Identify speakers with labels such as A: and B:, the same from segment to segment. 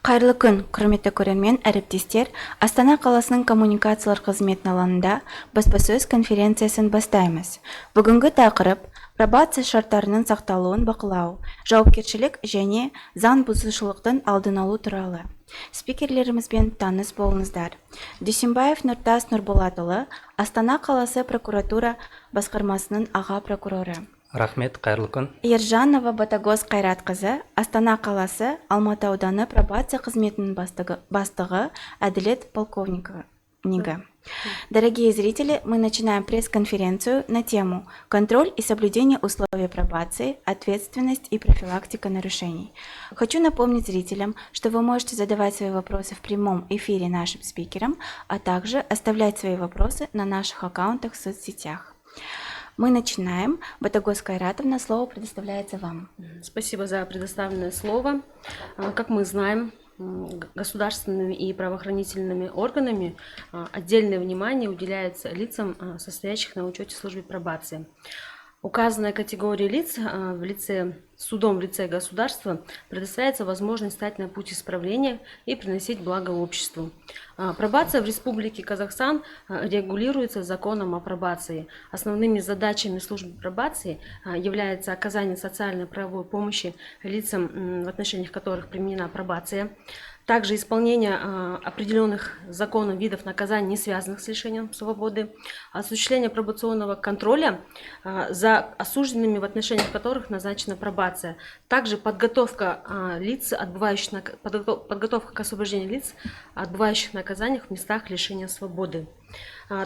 A: Қайырлы күн, құрметті көрермен, әріптестер. Астана қаласының коммуникациялар қызметінің алаңында баспасөз конференциясын бастаймыз. Бүгінгі тақырып пробация шарттарының сақталуын бақылау, жауапкершілік және заң бұзушылықтың алдын алу туралы. Спикерлерімізбен таныс болыңыздар. Дүйсенбаев Нұртас Нұрболатұлы, Астана қаласы прокуратура басқармасының аға прокуроры.
B: Рахмет, қайырлы күн.
A: Ержанова Батагоз Қайратқызы, Астана қаласы Алматы ауданы пробация қызметінің бастығы, әділет полковнигі. Дорогие зрители, мы начинаем пресс-конференцию на тему «Контроль и соблюдение условий пробации, ответственность и профилактика нарушений». Хочу напомнить зрителям, что вы можете задавать свои вопросы в прямом эфире нашим спикерам, а также оставлять свои вопросы на наших аккаунтах в соцсетях. Мы начинаем. Батагоз Кайратовна, слово предоставляется вам.
C: Спасибо за предоставленное слово. Как мы знаем, государственными и правоохранительными органами отдельное внимание уделяется лицам, состоящих на учете в службе пробации. Указанная категория лиц в лице судом в лице государства предоставляется возможность стать на путь исправления и приносить благо обществу. Пробация в Республике Казахстан регулируется законом о пробации. Основными задачами службы пробации является оказание социальной правовой помощи лицам, в отношениях которых применена пробация, также исполнение определенных законов видов наказаний, не связанных с лишением свободы, осуществление пробационного контроля за осужденными, в отношениях которых назначена пробация, также подготовка подготовка к освобождению лиц, отбывающих наказаниях в местах лишения свободы.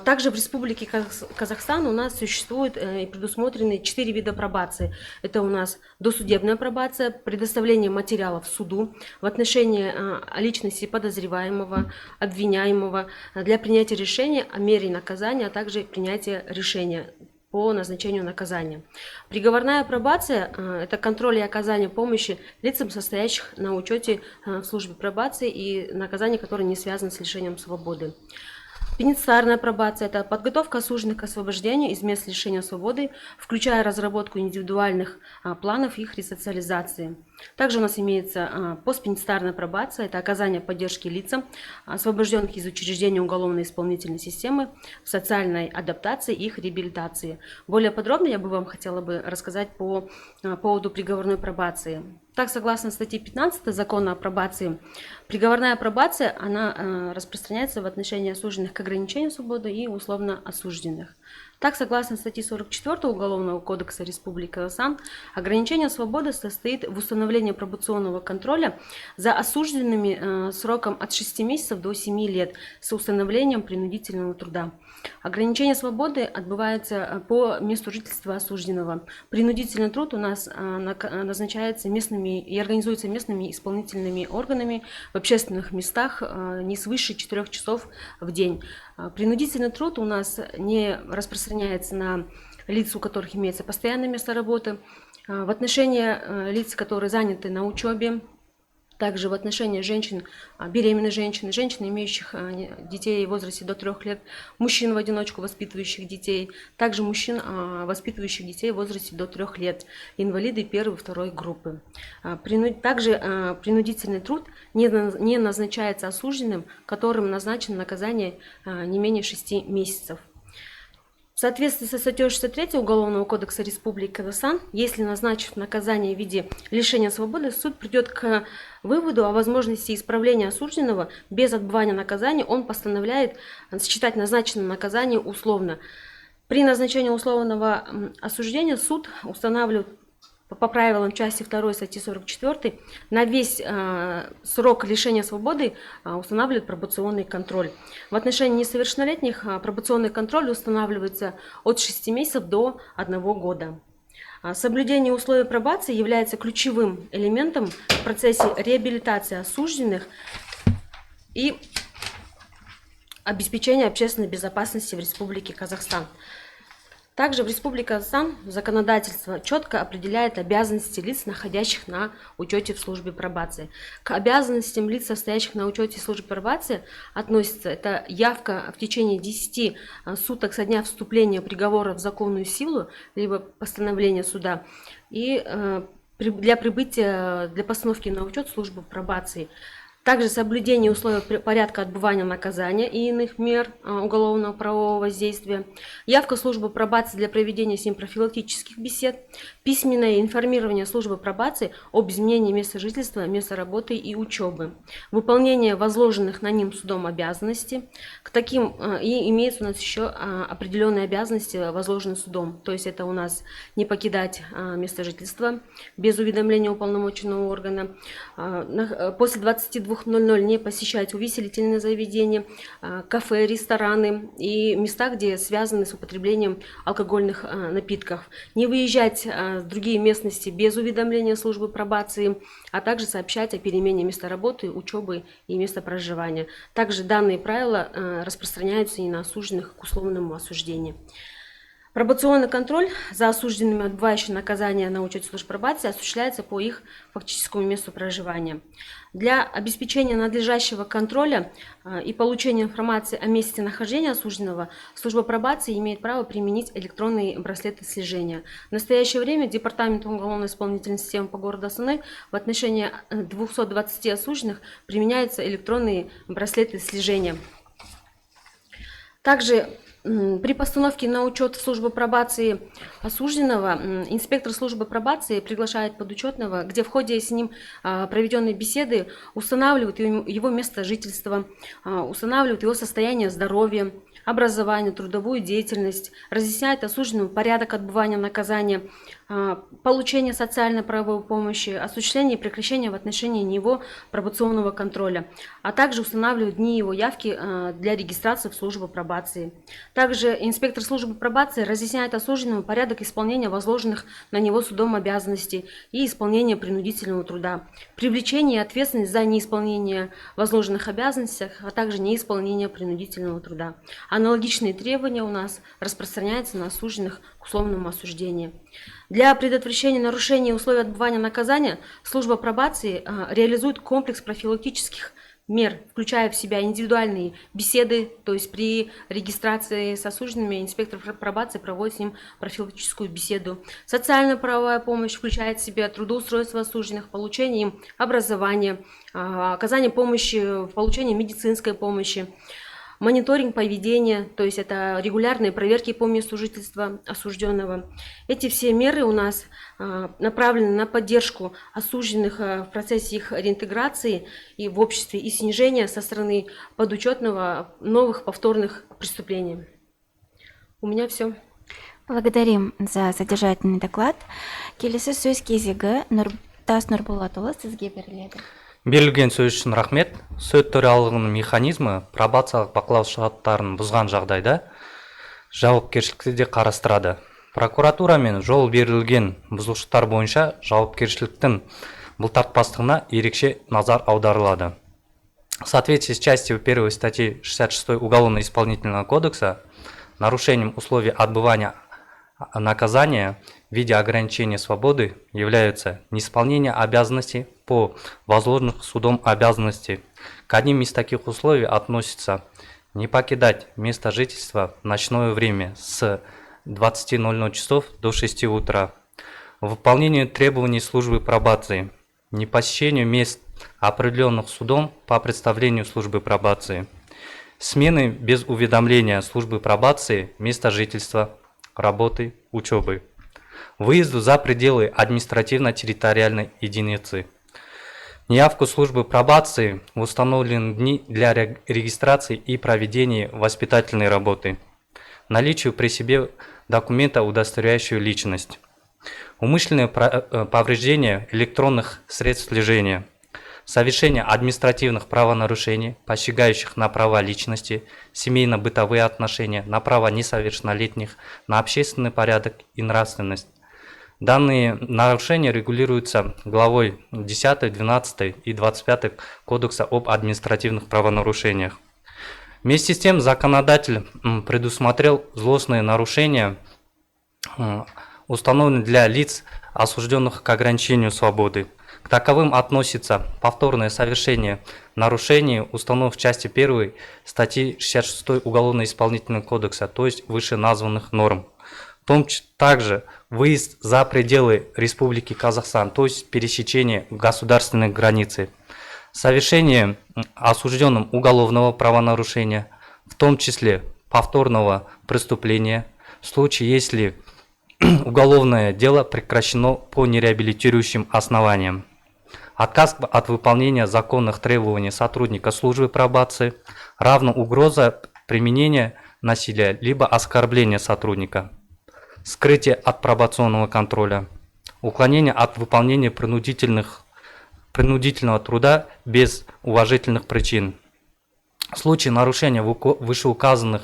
C: Также в Республике Казахстан у нас существует и предусмотрены 4 вида пробации. Это у нас досудебная пробация, предоставление материалов суду в отношении личности подозреваемого, обвиняемого для принятия решения о мере наказания, а также принятия решения по назначению наказания. Приговорная пробация – это контроль и оказание помощи лицам, состоящих на учете в службе пробации, и наказание, которое не связано с лишением свободы. Пенитенциарная пробация – это подготовка осужденных к освобождению из мест лишения свободы, включая разработку индивидуальных планов их ресоциализации. Также у нас имеется постпенитенциарная пробация – это оказание поддержки лицам, освобожденных из учреждения уголовно-исполнительной системы, в социальной адаптации и их реабилитации. Более подробно я бы вам хотела рассказать по поводу приговорной пробации. Так, согласно статье 15 Закона о пробации, приговорная пробация она распространяется в отношении осужденных к ограничению свободы и условно осужденных. Так, согласно статье 44 Уголовного кодекса Республики Казахстан, ограничение свободы состоит в установлении пробационного контроля за осужденными сроком от 6 месяцев до 7 лет с установлением принудительного труда. Ограничение свободы отбывается по месту жительства осужденного. Принудительный труд у нас назначается местными и организуется местными исполнительными органами в общественных местах не свыше 4 часов в день. Принудительный труд у нас не распространяется на лиц, у которых имеется постоянное место работы, в отношении лиц, которые заняты на учебе, также в отношении женщин, беременных женщин, женщин, имеющих детей в возрасте до 3 лет, мужчин в одиночку, воспитывающих детей, также мужчин, воспитывающих детей в возрасте до 3 лет, инвалиды 1 и 2 группы. Также принудительный труд не назначается осужденным, которым назначено наказание не менее 6 месяцев. В соответствии со статьей 63 Уголовного кодекса Республики Казахстан, если назначив наказание в виде лишения свободы, суд придет к выводу о возможности исправления осужденного без отбывания наказания, он постановляет считать назначенное наказание условно. При назначении условного осуждения суд устанавливает по правилам части 2 статьи 44 на весь срок лишения свободы устанавливает пробационный контроль. В отношении несовершеннолетних пробационный контроль устанавливается от 6 месяцев до 1 года. Соблюдение условий пробации является ключевым элементом в процессе реабилитации осужденных и обеспечения общественной безопасности в Республике Казахстан. Также в Республике Казахстан законодательство четко определяет обязанности лиц, находящих на учете в службе пробации. К обязанностям лиц, состоящих на учете в службе пробации, относится это явка в течение 10 суток со дня вступления приговора в законную силу, либо постановления суда, и для постановки на учет службы пробации. Также соблюдение условий порядка отбывания наказания и иных мер уголовного правового воздействия, явка службы пробации для проведения с ним профилактических бесед, письменное информирование службы пробации об изменении места жительства, места работы и учебы, выполнение возложенных на ним судом обязанностей. К таким и имеются у нас еще определенные обязанности, возложенные судом. То есть это у нас не покидать место жительства без уведомления уполномоченного органа, после 22:00 не посещать увеселительные заведения, кафе, рестораны и места, где связаны с употреблением алкогольных напитков. Не выезжать в другие местности без уведомления службы пробации, а также сообщать о перемене места работы, учебы и места проживания. Также данные правила распространяются и на осужденных к условному осуждению. Пробационный контроль за осужденными, отбывающими наказание на учете служб пробации, осуществляется по их фактическому месту проживания. Для обеспечения надлежащего контроля и получения информации о месте нахождения осужденного, служба пробации имеет право применить электронные браслеты слежения. В настоящее время Департаментом уголовно-исполнительной системы по городу Астаны в отношении 220 осужденных применяются электронные браслеты слежения. Также при постановке на учет службы пробации осужденного инспектор службы пробации приглашает подучетного, где в ходе с ним проведенной беседы устанавливают его место жительства, устанавливают его состояние здоровья, образование, трудовую деятельность, разъясняет осужденному порядок отбывания наказания, получение социально-правовой помощи, осуществление и прекращение в отношении него пробационного контроля, а также устанавливают дни его явки для регистрации в службу пробации. Также инспектор службы пробации разъясняет осужденному порядок исполнения возложенных на него судом обязанностей и исполнения принудительного труда, привлечение и ответственность за неисполнение возложенных обязанностей, а также неисполнение принудительного труда. Аналогичные требования у нас распространяются на осужденных к условному осуждению. Для предотвращения нарушения условий отбывания наказания служба пробации реализует комплекс профилактических мер, включая в себя индивидуальные беседы, то есть при регистрации с осужденными инспектор пробации проводит с ним профилактическую беседу. Социально-правовая помощь включает в себя трудоустройство осужденных, получение им образования, оказание помощи в получении медицинской помощи, мониторинг поведения, то есть это регулярные проверки по месту жительства осужденного. Эти все меры у нас направлены на поддержку осужденных в процессе их реинтеграции и в обществе и снижения со стороны подучетного новых повторных преступлений. У меня все.
A: Благодарим за содержательный доклад. Келесі сөз кезегі Нұртас Нұрболатұлы сізге беріледі.
B: Берілген сөз үшін рахмет. Сот төралығының механизмі пробациялық бақылау шарттарын бұзған жағдайда жауапкершілікті де қарастырады. Прокуратура мен жол берілген бұзушылықтар бойынша жауапкершіліктің бұлтартпастығына ерекше назар аударылады. В соответствии с частью 1 статьи 66 Уголовно-исполнительного кодекса нарушением условий отбывания наказания в виде ограничения свободы являются неисполнение обязанностей по возложенных судом обязанностей. К одним из таких условий относится не покидать место жительства в ночное время с 20:00 часов до 6 утра, выполнению требований службы пробации, не посещению мест, определенных судом по представлению службы пробации, смены без уведомления службы пробации места жительства, работы, учебы, выезду за пределы административно-территориальной единицы, неявку службы пробации в установленные дни для регистрации и проведения воспитательной работы, наличию при себе документа, удостоверяющего личность, умышленное повреждение электронных средств слежения, совершение административных правонарушений, посягающих на права личности, семейно-бытовые отношения, на права несовершеннолетних, на общественный порядок и нравственность. Данные нарушения регулируются главой 10, 12 и 25 Кодекса об административных правонарушениях. Вместе с тем законодатель предусмотрел злостные нарушения, установленные для лиц, осужденных к ограничению свободы. К таковым относится повторное совершение нарушений, установленных в части 1 статьи 66 Уголовно-исполнительного кодекса, то есть вышеназванных норм. В том числе также выезд за пределы Республики Казахстан, то есть пересечение государственной границы, Совершение осужденным уголовного правонарушения, в том числе повторного преступления, в случае, если уголовное дело прекращено по нереабилитирующим основаниям. Отказ от выполнения законных требований сотрудника службы пробации, равно угроза применения насилия либо оскорбления сотрудника, скрытие от пробационного контроля, уклонение от выполнения принудительного труда без уважительных причин. В случае нарушения вышеуказанных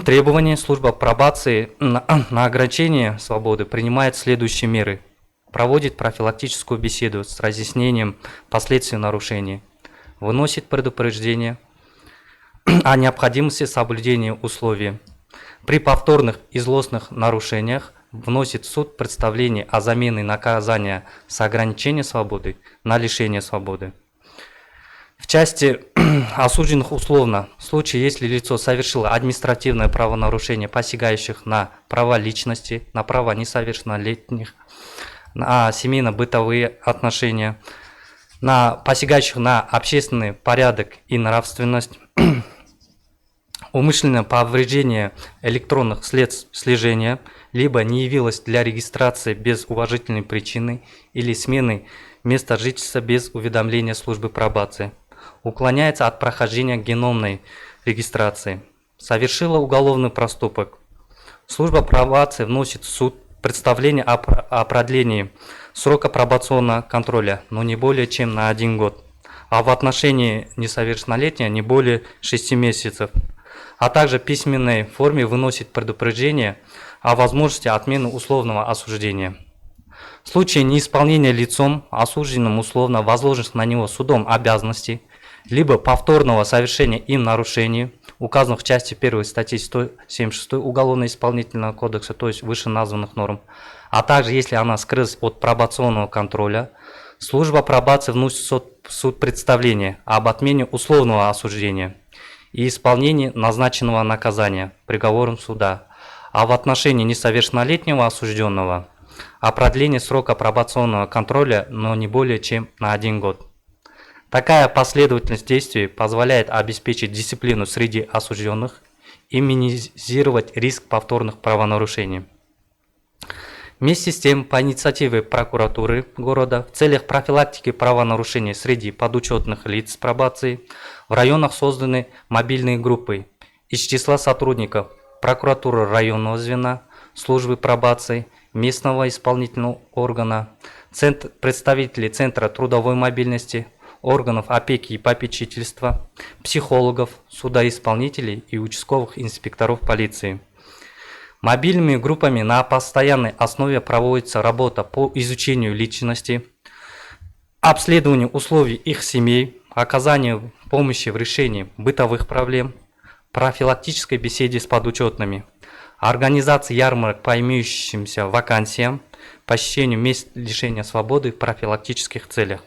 B: требований служба пробации на ограничение свободы принимает следующие меры. Проводит профилактическую беседу с разъяснением последствий нарушений, выносит предупреждение о необходимости соблюдения условий. При повторных и злостных нарушениях вносит в суд представление о замене наказания с ограничения свободы на лишение свободы. В части осужденных условно, в случае, если лицо совершило административное правонарушение, посягающих на права личности, на права несовершеннолетних, на семейно-бытовые отношения, посягающих на общественный порядок и нравственность, умышленное повреждение электронных средств слежения, либо не явилось для регистрации без уважительной причины или смены места жительства без уведомления службы пробации, уклоняется от прохождения геномной регистрации, совершила уголовный проступок. Служба пробации вносит в суд представление о продлении срока пробационного контроля, но не более чем на 1 год, а в отношении несовершеннолетнего не более 6 месяцев, а также в письменной форме выносит предупреждение о возможности отмены условного осуждения. В случае неисполнения лицом, осужденным условно возложенных на него судом обязанностей, либо повторного совершения им нарушений, указанных в части 1 статьи 176 Уголовно-исполнительного кодекса, то есть вышеназванных норм, а также если она скрылась от пробационного контроля, служба пробации вносит в суд представление об отмене условного осуждения и исполнении назначенного наказания приговором суда, а в отношении несовершеннолетнего осужденного о продлении срока пробационного контроля, но не более чем на 1 год. Такая последовательность действий позволяет обеспечить дисциплину среди осужденных и минимизировать риск повторных правонарушений. Вместе с тем, по инициативе прокуратуры города в целях профилактики правонарушений среди подучетных лиц пробации в районах созданы мобильные группы из числа сотрудников прокуратуры районного звена, службы пробации, местного исполнительного органа, представителей Центра трудовой мобильности, органов опеки и попечительства, психологов, судоисполнителей и участковых инспекторов полиции. Мобильными группами на постоянной основе проводится работа по изучению личности, обследованию условий их семей, оказанию помощи в решении бытовых проблем, профилактической беседе с подучетными, организации ярмарок по имеющимся вакансиям, посещению мест лишения свободы в профилактических целях.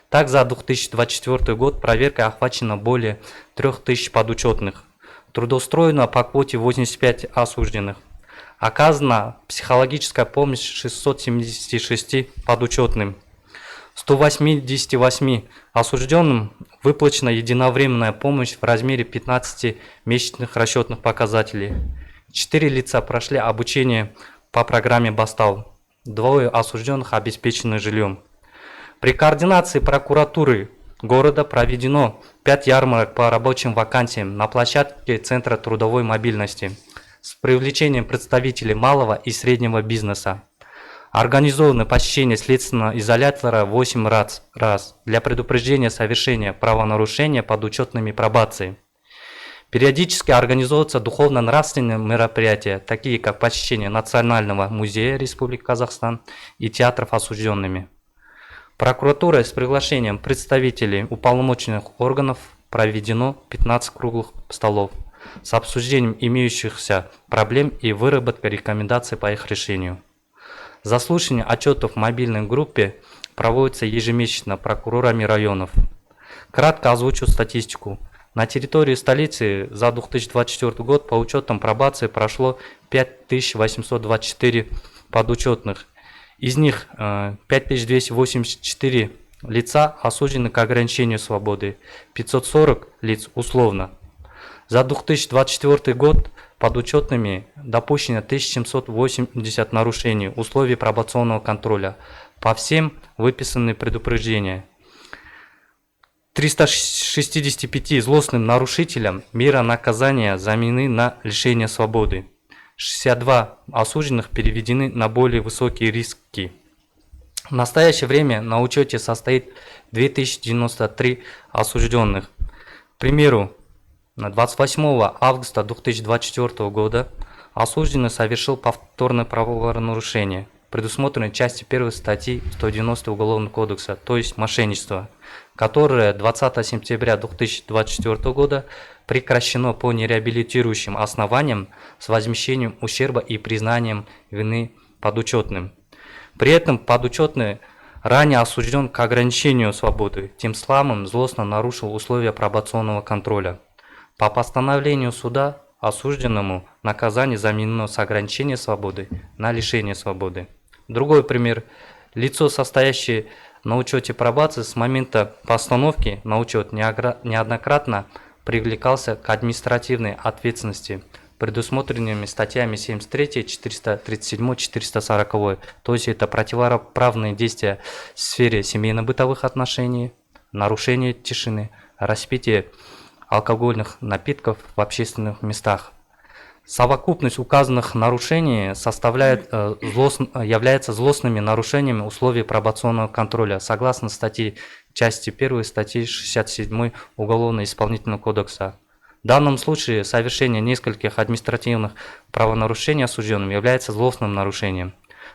B: Так, за 2024 год проверкой охвачено более 3000 подучетных, трудоустроено по квоте 85 осужденных, оказана психологическая помощь 676 подучетным, 188 осужденным выплачена единовременная помощь в размере 15 месячных расчетных показателей. 4 лица прошли обучение по программе «Бастал», 2 осужденных обеспечены жильем. При координации прокуратуры города проведено 5 ярмарок по рабочим вакансиям на площадке Центра трудовой мобильности с привлечением представителей малого и среднего бизнеса. Организовано посещение следственного изолятора 8 раз для предупреждения совершения правонарушения подучетными пробации. Периодически организовываются духовно-нравственные мероприятия, такие как посещение Национального музея Республики Казахстан и театров осужденными. Прокуратурой с приглашением представителей уполномоченных органов проведено 15 круглых столов с обсуждением имеющихся проблем и выработкой рекомендаций по их решению. Заслушивание отчетов в мобильной группе проводится ежемесячно прокурорами районов. Кратко озвучу статистику. На территории столицы за 2024 год по учетам пробации прошло 5824 подучетных. Из них 5284 лица, осужденных к ограничению свободы, 540 лиц условно. За 2024 год подучетными допущено 1780 нарушений условий пробационного контроля. По всем выписаны предупреждения. 365 злостным нарушителям мера наказания заменены на лишение свободы. 62 осужденных переведены на более высокие риски. В настоящее время на учете состоит 2093 осужденных. К примеру, на 28 августа 2024 года осужденный совершил повторное правонарушение, предусмотренное частью 1 статьи 190 Уголовного кодекса, то есть мошенничество, которое 20 сентября 2024 года прекращено по нереабилитирующим основаниям с возмещением ущерба и признанием вины подучетным. При этом подучетный ранее осужден к ограничению свободы, тем самым злостно нарушил условия пробационного контроля. По постановлению суда осужденному наказание заменено с ограничения свободы на лишение свободы. Другой пример. Лицо, состоящее на учете пробации, с момента постановки на учет неоднократно привлекался к административной ответственности, предусмотренными статьями 73, 437, 440. То есть это противоправные действия в сфере семейно-бытовых отношений, нарушение тишины, распитие алкогольных напитков в общественных местах. Совокупность указанных нарушений является злостными нарушениями условий пробационного контроля согласно статье части 1 статьи 67 Уголовно-исполнительного кодекса. В данном случае совершение нескольких административных правонарушений осужденным является злостным нарушением.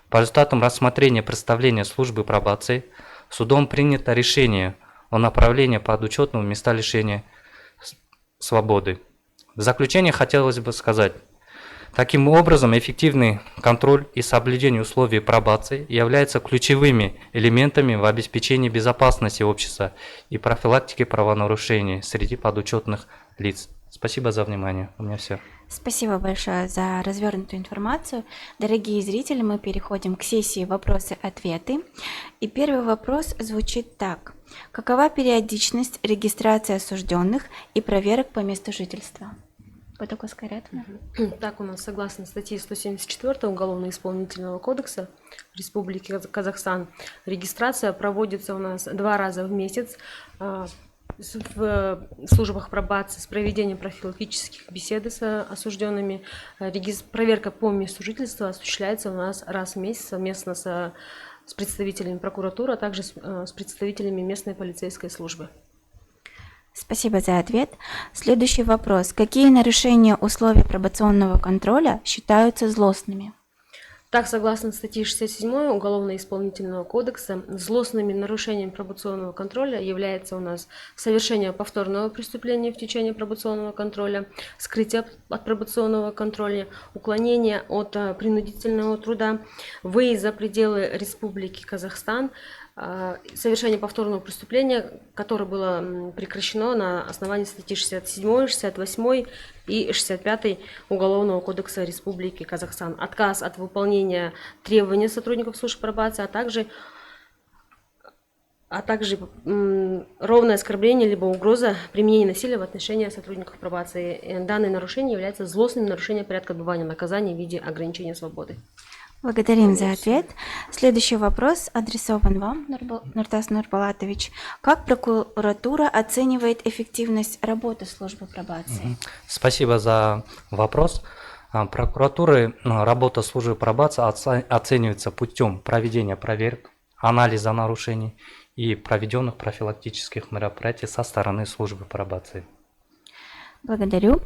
B: По результатам рассмотрения представления службы пробации судом принято решение о направлении подучетного в места лишения свободы. В заключение хотелось бы сказать, таким образом эффективный контроль и соблюдение условий пробации являются ключевыми элементами в обеспечении безопасности общества и профилактики правонарушений среди подучетных лиц. Спасибо за внимание. У меня все.
A: Спасибо большое за развернутую информацию. Дорогие зрители, мы переходим к сессии «Вопросы-ответы». И первый вопрос звучит так. Какова периодичность регистрации осужденных и проверок по месту жительства?
C: Так, у нас согласно статье 174 Уголовно-исполнительного кодекса Республики Казахстан регистрация проводится у нас 2 раза в месяц в службах пробации с проведением профилактических бесед с осужденными. Проверка по месту жительства осуществляется у нас раз в месяц совместно с представителями прокуратуры, а также с представителями местной полицейской службы.
A: Спасибо за ответ. Следующий вопрос. Какие нарушения условий пробационного контроля считаются злостными?
C: Так, согласно статье 67 Уголовно-исполнительного кодекса, злостными нарушениями пробационного контроля является у нас совершение повторного преступления в течение пробационного контроля, скрытие от пробационного контроля, уклонение от принудительного труда, выезд за пределы Республики Казахстан, совершение повторного преступления, которое было прекращено на основании статьи 67, 68 и 65 Уголовного кодекса Республики Казахстан, отказ от выполнения требований сотрудников служб пробации, а также ровное оскорбление либо угроза применения насилия в отношении сотрудников пробации. Данное нарушение является злостным нарушением порядка отбывания наказания в виде ограничения свободы.
A: Благодарим за ответ. Следующий вопрос адресован вам, Нуртас Нурбалатович. Как прокуратура оценивает эффективность работы службы пробации?
B: Спасибо за вопрос. Прокуратурой работа службы пробации оценивается путем проведения проверок, анализа нарушений и проведенных профилактических мероприятий со стороны службы пробации.
A: Благодарю.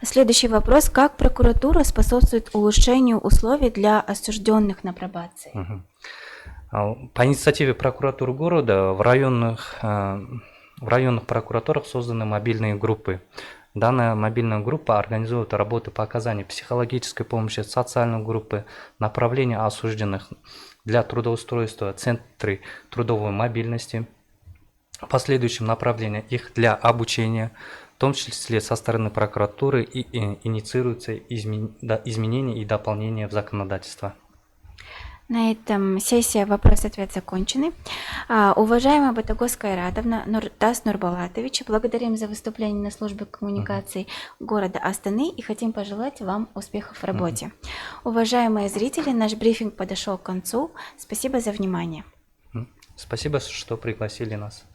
A: Следующий вопрос. Как прокуратура способствует улучшению условий для осужденных на пробации?
B: По инициативе прокуратуры города в районных прокуратурах созданы мобильные группы. Данная мобильная группа организует работу по оказанию психологической помощи, социальной группы, направления осужденных для трудоустройства, центры трудовой мобильности, последующим направлением их для обучения, в том числе со стороны прокуратуры, и инициируются изменения и дополнения в законодательство.
A: На этом сессия вопрос-ответ закончены. Уважаемая Батагос Кайратовна, Нуртас Нурбалатович, благодарим за выступление на службе коммуникаций города Астаны и хотим пожелать вам успехов в работе. Уважаемые зрители, наш брифинг подошел к концу. Спасибо за внимание.
B: Спасибо, что пригласили нас.